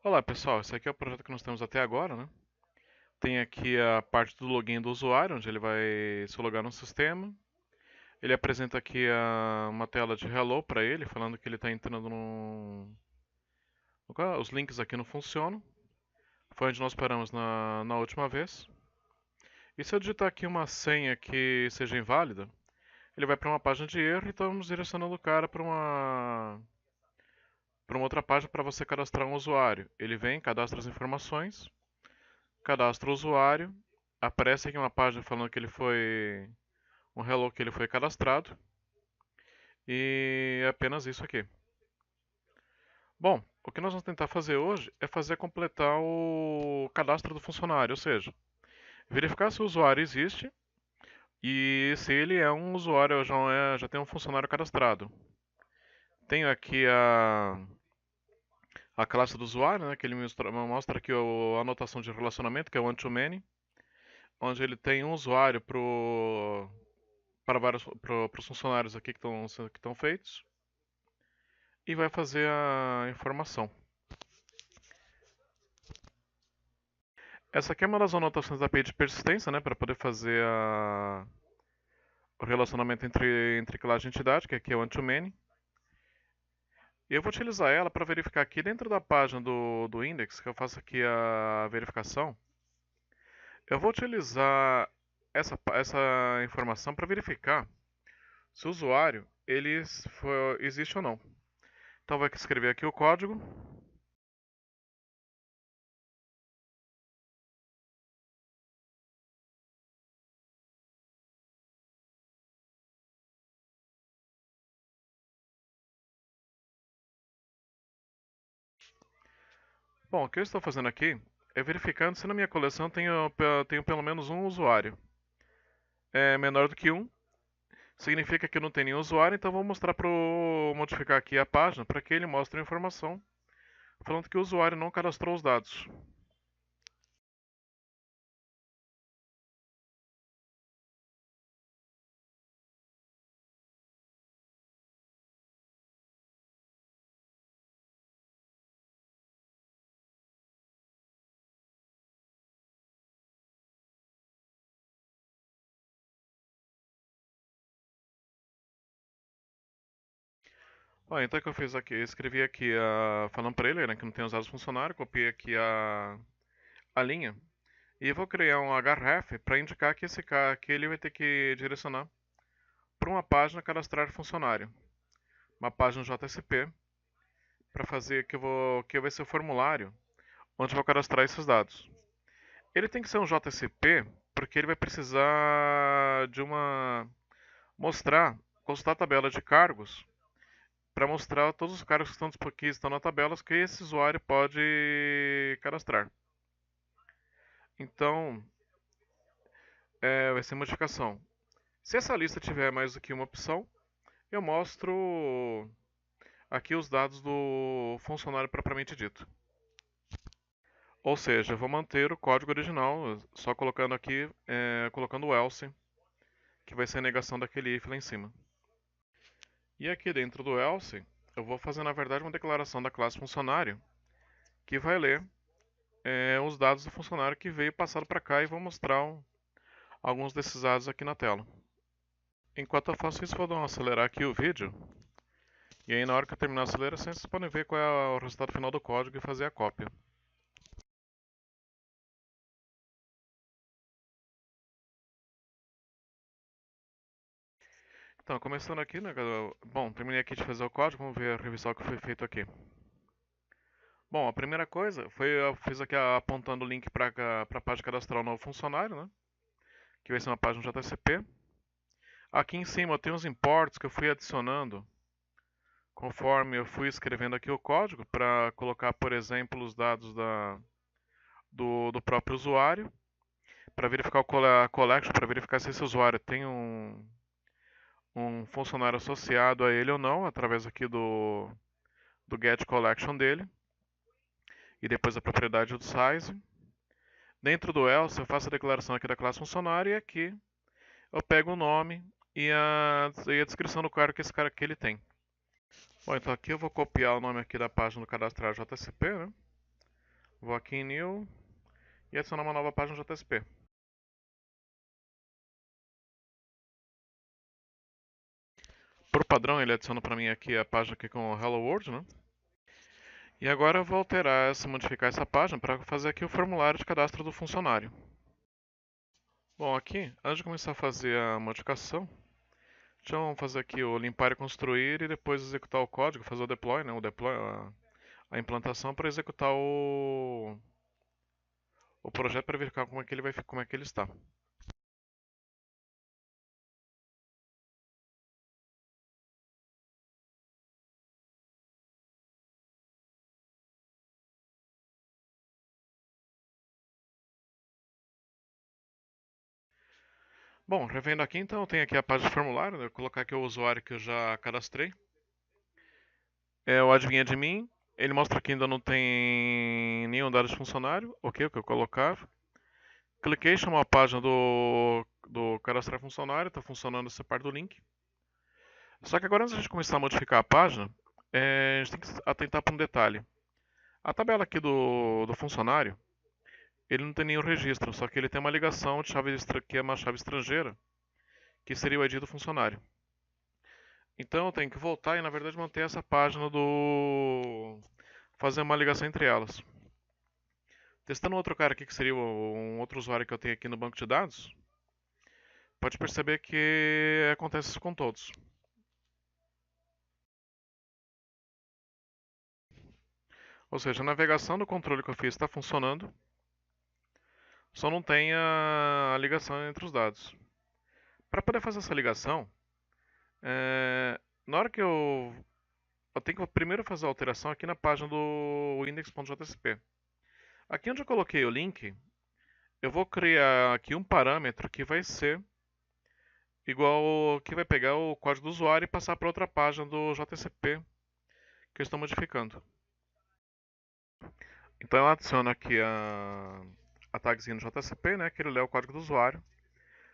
Olá pessoal, esse aqui é o projeto que nós temos até agora, né? Tem aqui a parte do login do usuário, onde ele vai se logar no sistema. Ele apresenta aqui uma tela de hello para ele, falando que ele está entrando Os links aqui não funcionam. Foi onde nós paramos na última vez. E se eu digitar aqui uma senha que seja inválida, ele vai para uma página de erro e estamos direcionando o cara para uma outra página para você cadastrar um usuário. Ele vem, cadastra as informações, cadastra o usuário, aparece aqui uma página falando que ele foi um hello que ele foi cadastrado e é apenas isso aqui. Bom, o que nós vamos tentar fazer hoje é fazer completar o cadastro do funcionário, ou seja, verificar se o usuário existe e se ele é um usuário já tem um funcionário cadastrado. Tenho aqui a classe do usuário, né, que ele mostra aqui a anotação de relacionamento, que é o one-to-many, onde ele tem um usuário para os funcionários aqui que estão feitos e vai fazer a informação. Essa aqui é uma das anotações da API de persistência, né, para poder fazer o relacionamento entre classe e entidade, que aqui é o one-to-many. E eu vou utilizar ela para verificar aqui dentro da página do index, que eu faço aqui a verificação. Eu vou utilizar essa informação para verificar se o usuário existe ou não. Então vou escrever aqui o código. Bom, o que eu estou fazendo aqui é verificando se na minha coleção tenho pelo menos um usuário. É menor do que um, significa que não tem nenhum usuário, então vou mostrar para modificar aqui a página para que ele mostre a informação falando que o usuário não cadastrou os dados. Bom, então o que eu fiz aqui? Eu escrevi aqui falando para ele, né, que não tem os dados funcionários, copiei aqui a linha e vou criar um href para indicar que que ele vai ter que direcionar para uma página cadastrar funcionário, uma página JSP para fazer que vai ser o formulário onde eu vou cadastrar esses dados. Ele tem que ser um JSP porque ele vai precisar de consultar a tabela de cargos para mostrar todos os cargos que estão na tabela que esse usuário pode cadastrar. Então, vai ser modificação. Se essa lista tiver mais do que uma opção, eu mostro aqui os dados do funcionário propriamente dito. Ou seja, eu vou manter o código original, só colocando aqui, colocando o else, que vai ser a negação daquele if lá em cima. E aqui dentro do else, eu vou fazer na verdade uma declaração da classe funcionário, que vai ler os dados do funcionário que veio passado para cá e vou mostrar alguns desses dados aqui na tela. Enquanto eu faço isso, vou acelerar aqui o vídeo. E aí na hora que eu terminar a aceleração, vocês podem ver qual é o resultado final do código e fazer a cópia. Então, começando aqui, né, bom, terminei aqui de fazer o código, vamos ver, revisar o que foi feito aqui. Bom, a primeira coisa foi eu fiz aqui apontando o link para a página cadastrar o novo funcionário, né, que vai ser uma página JSP. Aqui em cima eu tenho os imports que eu fui adicionando conforme eu fui escrevendo aqui o código para colocar, por exemplo, os dados do próprio usuário, para verificar a collection, para verificar se esse usuário tem um funcionário associado a ele ou não, através aqui do get collection dele, e depois a propriedade do size. Dentro do else eu faço a declaração aqui da classe funcionário e aqui eu pego o nome e a descrição do cargo que esse cara aqui ele tem. Bom, então aqui eu vou copiar o nome aqui da página do cadastrar JSP, né? Vou aqui em New e adicionar uma nova página JSP. Por padrão, ele adiciona para mim aqui a página aqui com o Hello World, né? E agora eu vou alterar modificar essa página para fazer aqui o formulário de cadastro do funcionário. Bom, aqui, antes de começar a fazer a modificação, deixa eu fazer aqui o limpar e construir e depois executar o código, fazer o deploy, né? A implantação para executar o projeto para verificar como é que ele está. Bom, revendo aqui então, tem aqui a página de formulário, né? Eu vou colocar aqui o usuário que eu já cadastrei. É o adivinha de mim. Ele mostra que ainda não tem nenhum dado de funcionário. Ok, o que eu colocava. Cliquei, chamou a página do cadastrar funcionário. Está funcionando essa parte do link. Só que agora, antes de a gente começar a modificar a página, a gente tem que atentar para um detalhe. A tabela aqui do funcionário, ele não tem nenhum registro, só que ele tem uma ligação de chave que é uma chave estrangeira, que seria o ID do funcionário. Então eu tenho que voltar e na verdade manter essa página do fazer uma ligação entre elas. Testando outro cara aqui que seria um outro usuário que eu tenho aqui no banco de dados, pode perceber que acontece isso com todos. Ou seja, a navegação do controle que eu fiz está funcionando, só não tem a ligação entre os dados. Para poder fazer essa ligação, na hora que eu tenho que primeiro fazer a alteração aqui na página do index.jsp. Aqui onde eu coloquei o link, eu vou criar aqui um parâmetro que vai ser igual, que vai pegar o código do usuário e passar para outra página do JCP que eu estou modificando. Então eu adiciono aqui a tagzinha no JCP, né, que ele lê o código do usuário,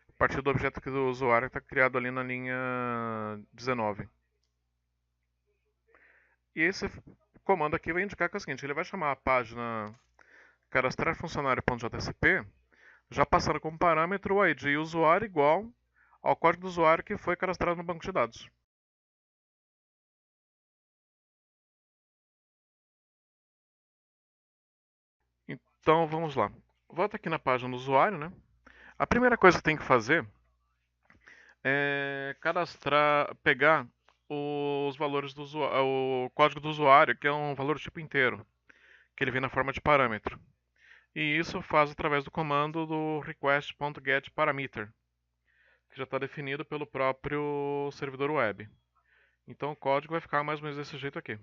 a partir do objeto do usuário que está criado ali na linha 19. E esse comando aqui vai indicar que é o seguinte, ele vai chamar a página cadastrar funcionário.jsp, já passando como parâmetro o ID usuário igual ao código do usuário que foi cadastrado no banco de dados. Então vamos lá. Volta aqui na página do usuário, né? A primeira coisa que tem que fazer é cadastrar, pegar os valores do usuário, o código do usuário, que é um valor tipo inteiro, que ele vem na forma de parâmetro. E isso faz através do comando do request.getParameter, que já está definido pelo próprio servidor web. Então o código vai ficar mais ou menos desse jeito aqui.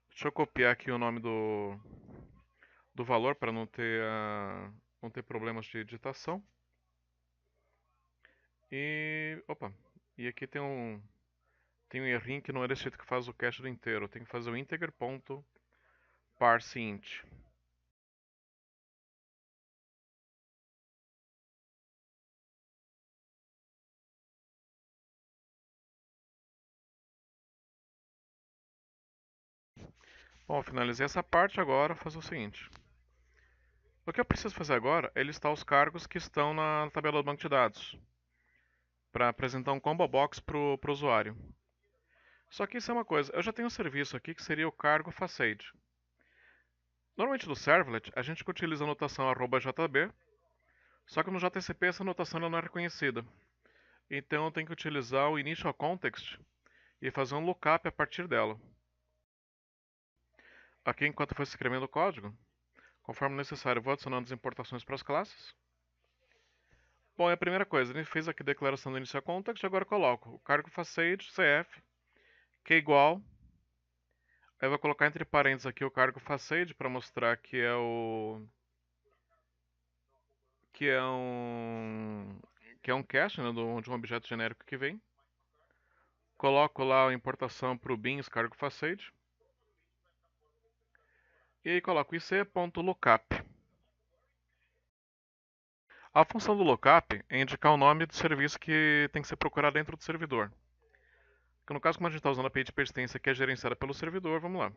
Deixa eu copiar aqui o nome do valor para não ter problemas de digitação. Opa, e aqui tem um errinho que não é desse jeito que faz o cache do inteiro. Tem que fazer o integer.parseInt. Bom, finalizei essa parte, agora vou fazer o seguinte. O que eu preciso fazer agora é listar os cargos que estão na tabela do banco de dados, para apresentar um combo box para o usuário. Só que isso é uma coisa, eu já tenho um serviço aqui que seria o cargo facade. Normalmente no servlet, a gente utiliza a notação @jb, só que no JCP essa notação não é reconhecida. Então eu tenho que utilizar o initial context e fazer um lookup a partir dela. Aqui, enquanto eu for escrevendo o código, conforme necessário, eu vou adicionando as importações para as classes. Bom, é a primeira coisa, a gente fez aqui a declaração do initial context, agora eu coloco o cargo facade, CF, que é igual. Aí eu vou colocar entre parênteses aqui o cargo facade para mostrar que é um cache, né, de um objeto genérico que vem. Coloco lá a importação para o beans cargo facade. E aí coloco ic.lookup. A função do lookup é indicar o nome do serviço que tem que ser procurado dentro do servidor. Que no caso, como a gente está usando a API de persistência que é gerenciada pelo servidor, vamos lá.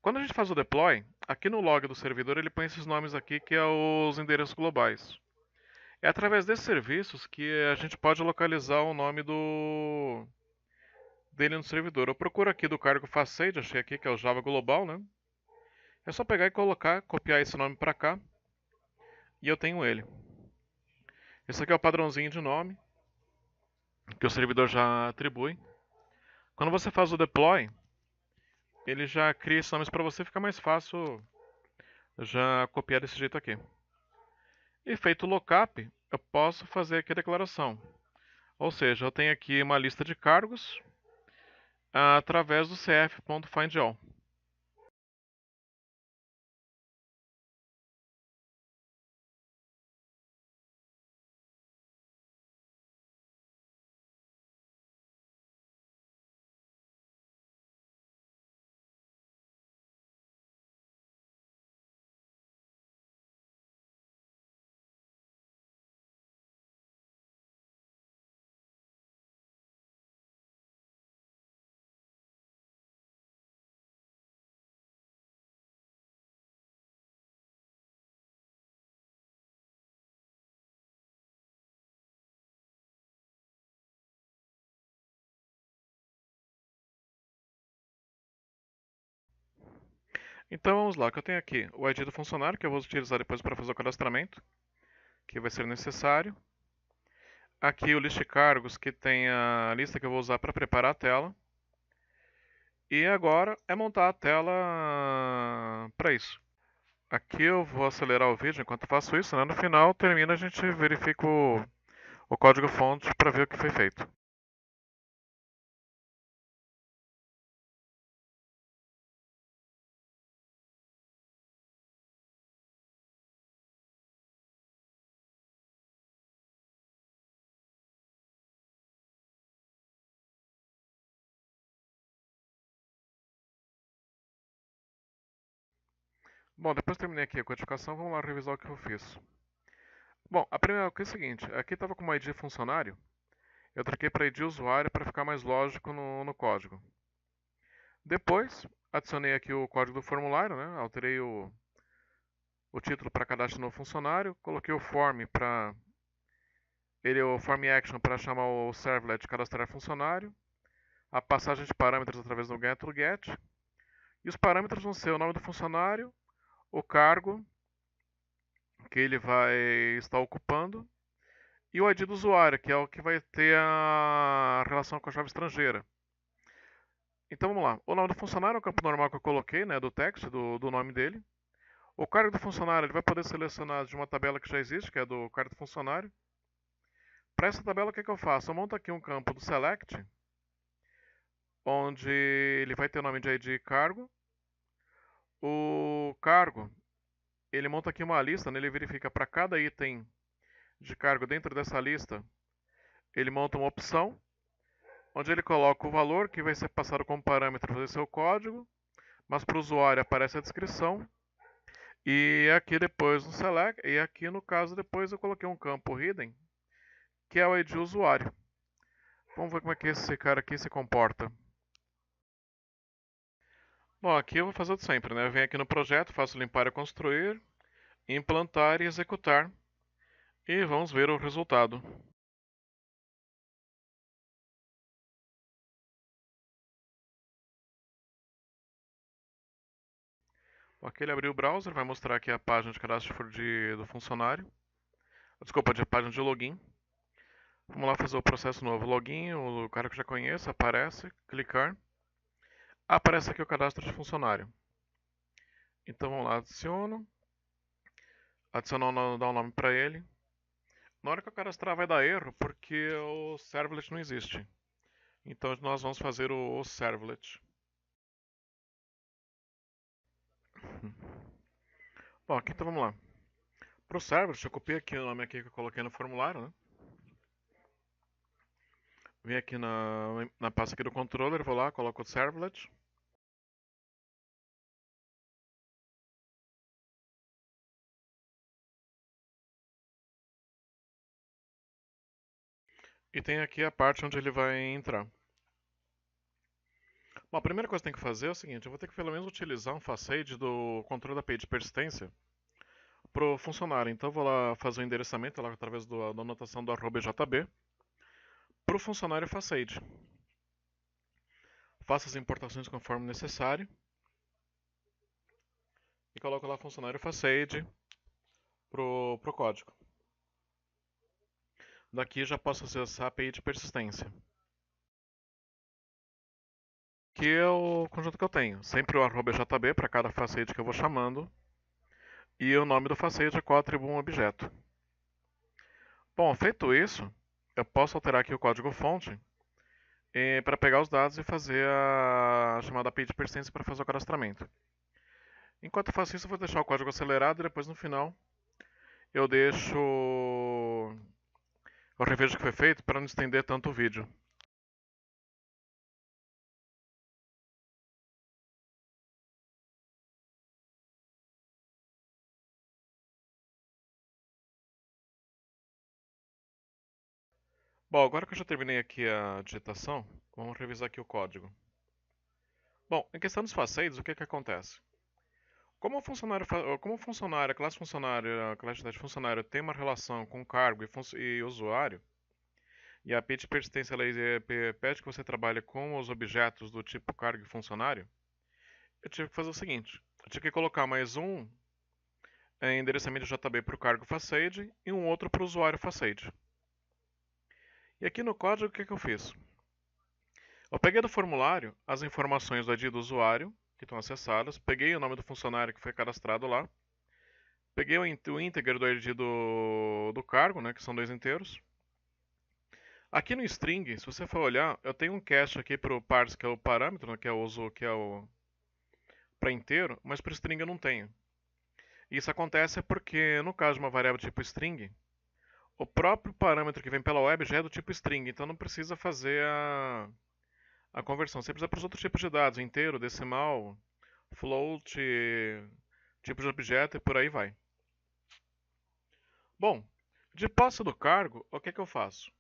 Quando a gente faz o deploy, aqui no log do servidor ele põe esses nomes aqui que é os endereços globais. É através desses serviços que a gente pode localizar o nome dele no servidor. Eu procuro aqui do cargo facade, achei aqui que é o Java Global, né? É só pegar e colocar, copiar esse nome para cá e eu tenho ele. Esse aqui é o padrãozinho de nome que o servidor já atribui. Quando você faz o deploy, ele já cria esses nomes para você, fica mais fácil já copiar desse jeito aqui. E feito o lookup, eu posso fazer aqui a declaração. Ou seja, eu tenho aqui uma lista de cargos através do cf.findAll. Então vamos lá, que eu tenho aqui o ID do funcionário, que eu vou utilizar depois para fazer o cadastramento, que vai ser necessário. Aqui o list de cargos, que tem a lista que eu vou usar para preparar a tela. E agora é montar a tela para isso. Aqui eu vou acelerar o vídeo enquanto faço isso, né? No final termina, a gente verifica o código-fonte para ver o que foi feito. Bom, depois que terminei aqui a codificação, vamos lá revisar o que eu fiz. Bom, a primeira coisa é o seguinte, aqui estava com uma ID funcionário, eu troquei para ID usuário para ficar mais lógico no código. Depois, adicionei aqui o código do formulário, né? Alterei o título para cadastro no funcionário, coloquei o form para o form action para chamar o servlet de cadastrar funcionário, a passagem de parâmetros através do get. E os parâmetros vão ser o nome do funcionário, o cargo que ele vai estar ocupando e o ID do usuário, que é o que vai ter a relação com a chave estrangeira. Então vamos lá. O nome do funcionário é o campo normal que eu coloquei, né, do text, do nome dele. O cargo do funcionário ele vai poder selecionar de uma tabela que já existe, que é do cargo do funcionário. Para essa tabela, o que, que eu faço? Eu monto aqui um campo do select, onde ele vai ter o nome de ID e cargo. O cargo, ele monta aqui uma lista, né? Ele verifica para cada item de cargo dentro dessa lista, ele monta uma opção, onde ele coloca o valor que vai ser passado como parâmetro para seu código, mas para o usuário aparece a descrição. E aqui depois no select, e aqui no caso depois eu coloquei um campo hidden, que é o ID usuário. Vamos ver como é que esse cara aqui se comporta. Bom, aqui eu vou fazer o de sempre, né? Eu venho aqui no projeto, faço limpar e construir, implantar e executar. E vamos ver o resultado. Aqui ele abriu o browser, vai mostrar aqui a página de cadastro do funcionário. Desculpa, a página de login. Vamos lá fazer o processo novo. Login, o cara que já conheço, aparece, clicar. Aparece aqui o cadastro de funcionário. Então vamos lá, adiciono. Adicionar, dar um nome para ele. Na hora que eu cadastrar vai dar erro, porque o servlet não existe. Então nós vamos fazer o servlet. Bom, aqui então vamos lá. Para o servlet, eu copiei aqui o nome aqui que eu coloquei no formulário, né? Vem aqui na pasta aqui do controller, vou lá, coloco o servlet. e tem aqui a parte onde ele vai entrar. Bom, a primeira coisa que tem que fazer é o seguinte, eu vou ter que pelo menos utilizar um facade do controle da API de persistência para o funcionário. Então eu vou lá fazer o endereçamento lá através da anotação do @jb para o funcionário facade. Faço as importações conforme necessário e coloco lá funcionário facade pro código. Daqui já posso acessar a API de persistência. Aqui é o conjunto que eu tenho. Sempre o @jb para cada facade que eu vou chamando. E o nome do facade é qual atribuo um objeto. Bom, feito isso, eu posso alterar aqui o código-fonte para pegar os dados e fazer a chamada API de persistência para fazer o cadastramento. Enquanto eu faço isso, eu vou deixar o código acelerado e depois no final eu deixo. Eu revejo o que foi feito para não estender tanto o vídeo. Bom, agora que eu já terminei aqui a digitação, vamos revisar aqui o código. Bom, em questão dos facades, o que acontece? Como a classe funcionário, a classe de funcionário tem uma relação com cargo e usuário, e a API de persistência pede que você trabalhe com os objetos do tipo cargo e funcionário, eu tive que fazer o seguinte, eu tive que colocar mais um endereçamento JB para o cargo facade e um outro para o usuário facade. E aqui no código, o que eu fiz? Eu peguei do formulário as informações do ID do usuário, que estão acessadas, peguei o nome do funcionário que foi cadastrado lá, peguei o integer do ID do cargo, né, que são dois inteiros. Aqui no string, se você for olhar, eu tenho um cache aqui para o parse, que é o parâmetro, né, que é o uso, que é o para inteiro, mas para string eu não tenho. Isso acontece porque, no caso de uma variável tipo string, o próprio parâmetro que vem pela web já é do tipo string, então não precisa fazer a conversão. Você precisa para os outros tipos de dados, inteiro, decimal, float, tipo de objeto e por aí vai. Bom, de posse do cargo, o que eu faço?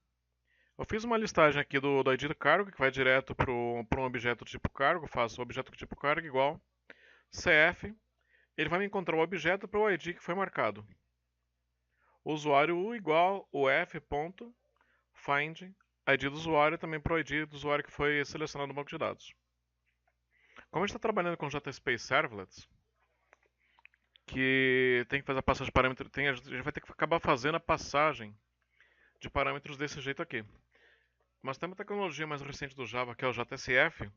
Eu fiz uma listagem aqui do ID do cargo, que vai direto para um objeto tipo cargo, faço o objeto tipo cargo igual CF, ele vai me encontrar o objeto para o ID que foi marcado. O usuário U igual o F.find ID do usuário também para o ID do usuário que foi selecionado no banco de dados. Como a gente está trabalhando com JSpace Servlets, que tem que fazer a passagem de parâmetros, a gente vai ter que acabar fazendo a passagem de parâmetros desse jeito aqui. Mas tem uma tecnologia mais recente do Java, que é o JSF,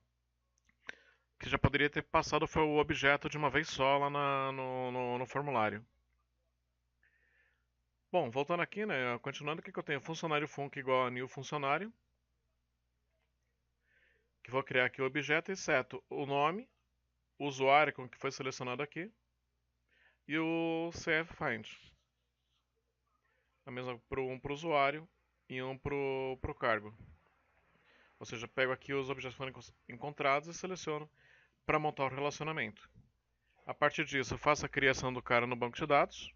que já poderia ter passado foi o objeto de uma vez só lá no formulário. Bom, voltando aqui, né, continuando, o que eu tenho? Funcionário func igual a new funcionário, que vou criar aqui o objeto, exceto o nome, o usuário com que foi selecionado aqui, e o cffind. A mesma um para o usuário e um para o cargo. Ou seja, pego aqui os objetos que foram encontrados e seleciono para montar o relacionamento. A partir disso, eu faço a criação do cara no banco de dados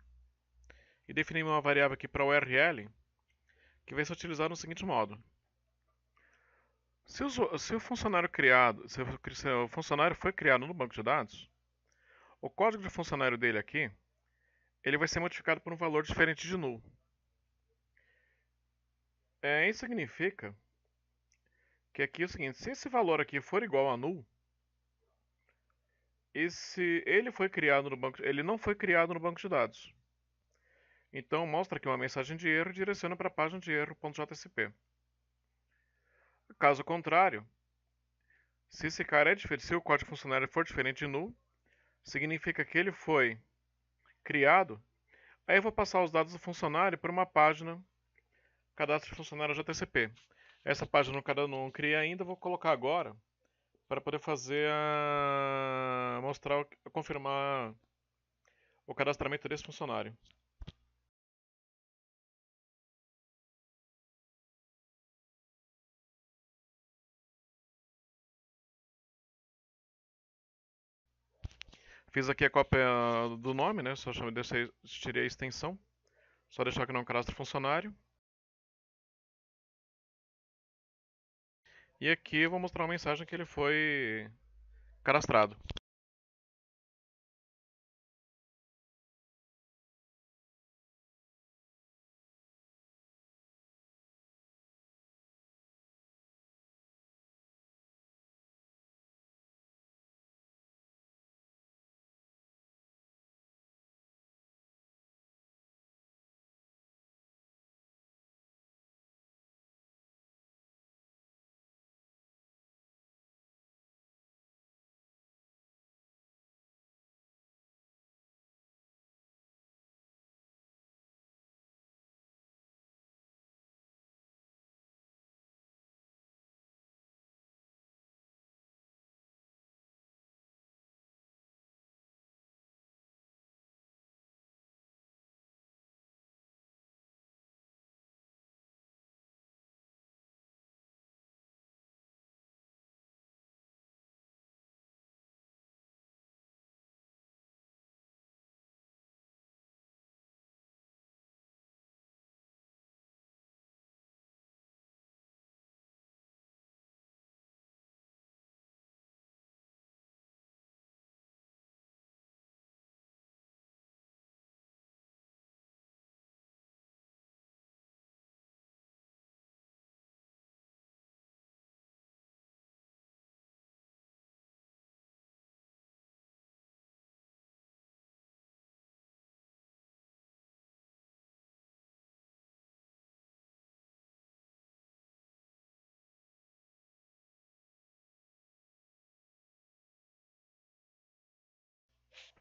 e definimos uma variável aqui para o URL que vai ser utilizada no seguinte modo. Se o funcionário foi criado no banco de dados, o código de funcionário dele aqui, ele vai ser modificado por um valor diferente de null. Isso significa que aqui é o seguinte, se esse valor aqui for igual a null, ele não foi criado no banco de dados. Então mostra aqui uma mensagem de erro e direciona para a página de erro.jsp. Caso contrário, se o código funcionário for diferente de null, significa que ele foi criado. Aí eu vou passar os dados do funcionário para uma página cadastro de funcionário JSP. Essa página eu não criei ainda, vou colocar agora para poder fazer confirmar o cadastramento desse funcionário. Fiz aqui a cópia do nome, né? Só tirei a extensão. Só deixar que não cadastro funcionário. E aqui eu vou mostrar uma mensagem que ele foi cadastrado.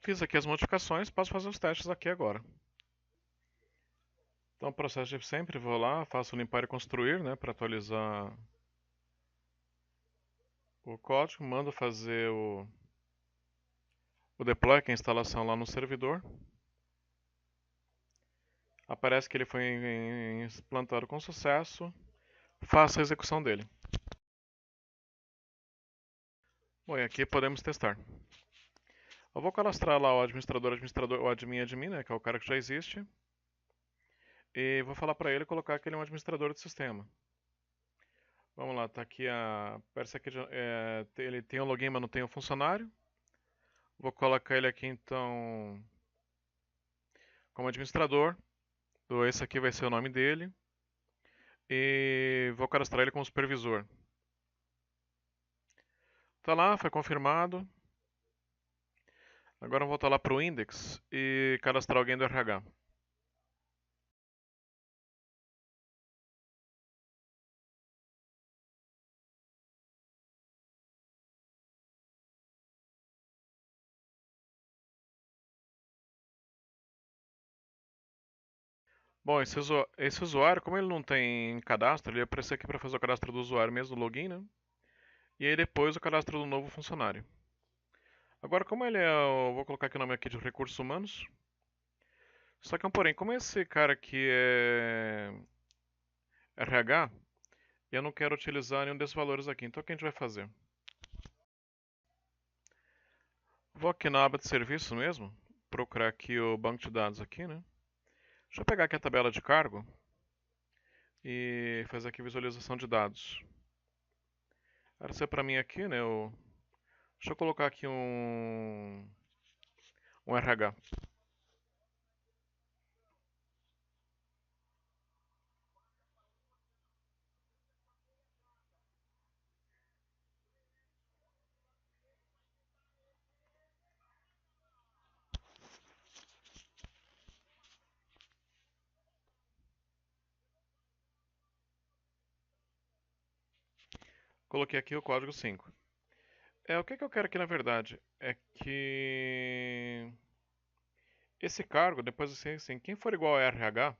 Fiz aqui as modificações, posso fazer os testes aqui agora. Então, processo de sempre, vou lá, faço limpar e construir, né, para atualizar o código, mando fazer o deploy, que é a instalação lá no servidor. Aparece que ele foi implantado com sucesso, faço a execução dele. Bom, e aqui podemos testar. Eu vou cadastrar lá o administrador, o admin, né, que é o cara que já existe. E vou falar para ele colocar que ele é um administrador de sistema. Vamos lá, tá aqui parece que ele tem o login, mas não tem o funcionário. Vou colocar ele aqui então como administrador. Esse aqui vai ser o nome dele. E vou cadastrar ele como supervisor. Tá lá, foi confirmado. Agora eu vou voltar lá para o index e cadastrar alguém do RH. Bom, esse usuário, como ele não tem cadastro, ele vai aparecer aqui para fazer o cadastro do usuário mesmo, do login, né? E aí depois o cadastro do novo funcionário. Agora, como ele é, eu vou colocar aqui o nome aqui de recursos humanos. Só que, porém, como esse cara aqui é RH, eu não quero utilizar nenhum desses valores aqui. Então, o que a gente vai fazer? Vou aqui na aba de serviços mesmo, procurar aqui o banco de dados aqui, né? Deixa eu pegar aqui a tabela de cargo e fazer aqui visualização de dados. Apareceu para mim aqui, né? Deixa eu colocar aqui um RH. Coloquei aqui o código 5. O que eu quero aqui na verdade é que esse cargo, depois assim, quem for igual a RH,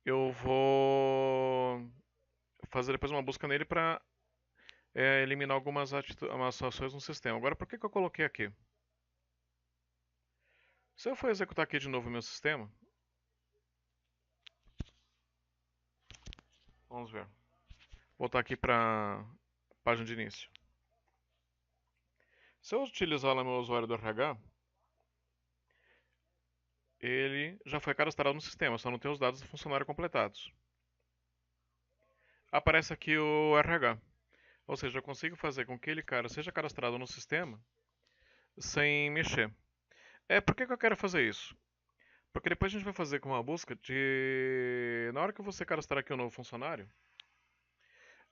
eu vou fazer depois uma busca nele para eliminar algumas ações no sistema. Agora, por que eu coloquei aqui? Se eu for executar aqui de novo o meu sistema, vamos ver. Voltar aqui para a página de início. Se eu utilizar lá meu usuário do RH, ele já foi cadastrado no sistema, só não tem os dados do funcionário completados. aparece aqui o RH. Ou seja, eu consigo fazer com que ele, cara, seja cadastrado no sistema sem mexer. Por que que eu quero fazer isso? Porque depois a gente vai fazer com uma busca de... Na hora que você cadastrar aqui o novo funcionário,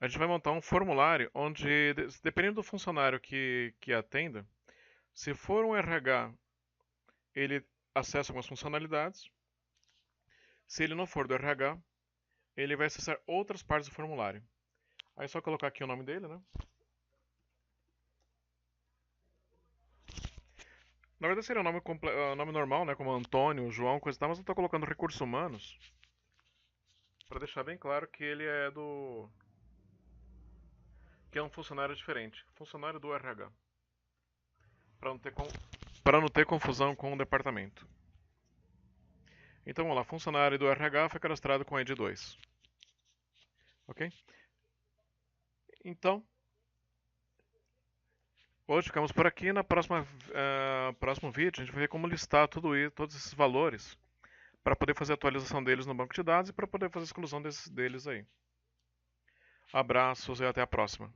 a gente vai montar um formulário onde, dependendo do funcionário que atenda, se for um RH, ele acessa algumas funcionalidades. Se ele não for do RH, ele vai acessar outras partes do formulário. Aí é só colocar aqui o nome dele, né? Na verdade seria o nome, nome normal, né? Como Antônio, João, coisa e tal, mas eu tô colocando recursos humanos para deixar bem claro que ele é do... que é um funcionário diferente. Funcionário do RH. Para não ter confusão com o departamento. Então vamos lá, funcionário do RH foi cadastrado com ID 2. Ok? Então, hoje ficamos por aqui. Na próximo vídeo a gente vai ver como listar todos esses valores para poder fazer a atualização deles no banco de dados e para poder fazer a exclusão deles aí. Abraços e até a próxima.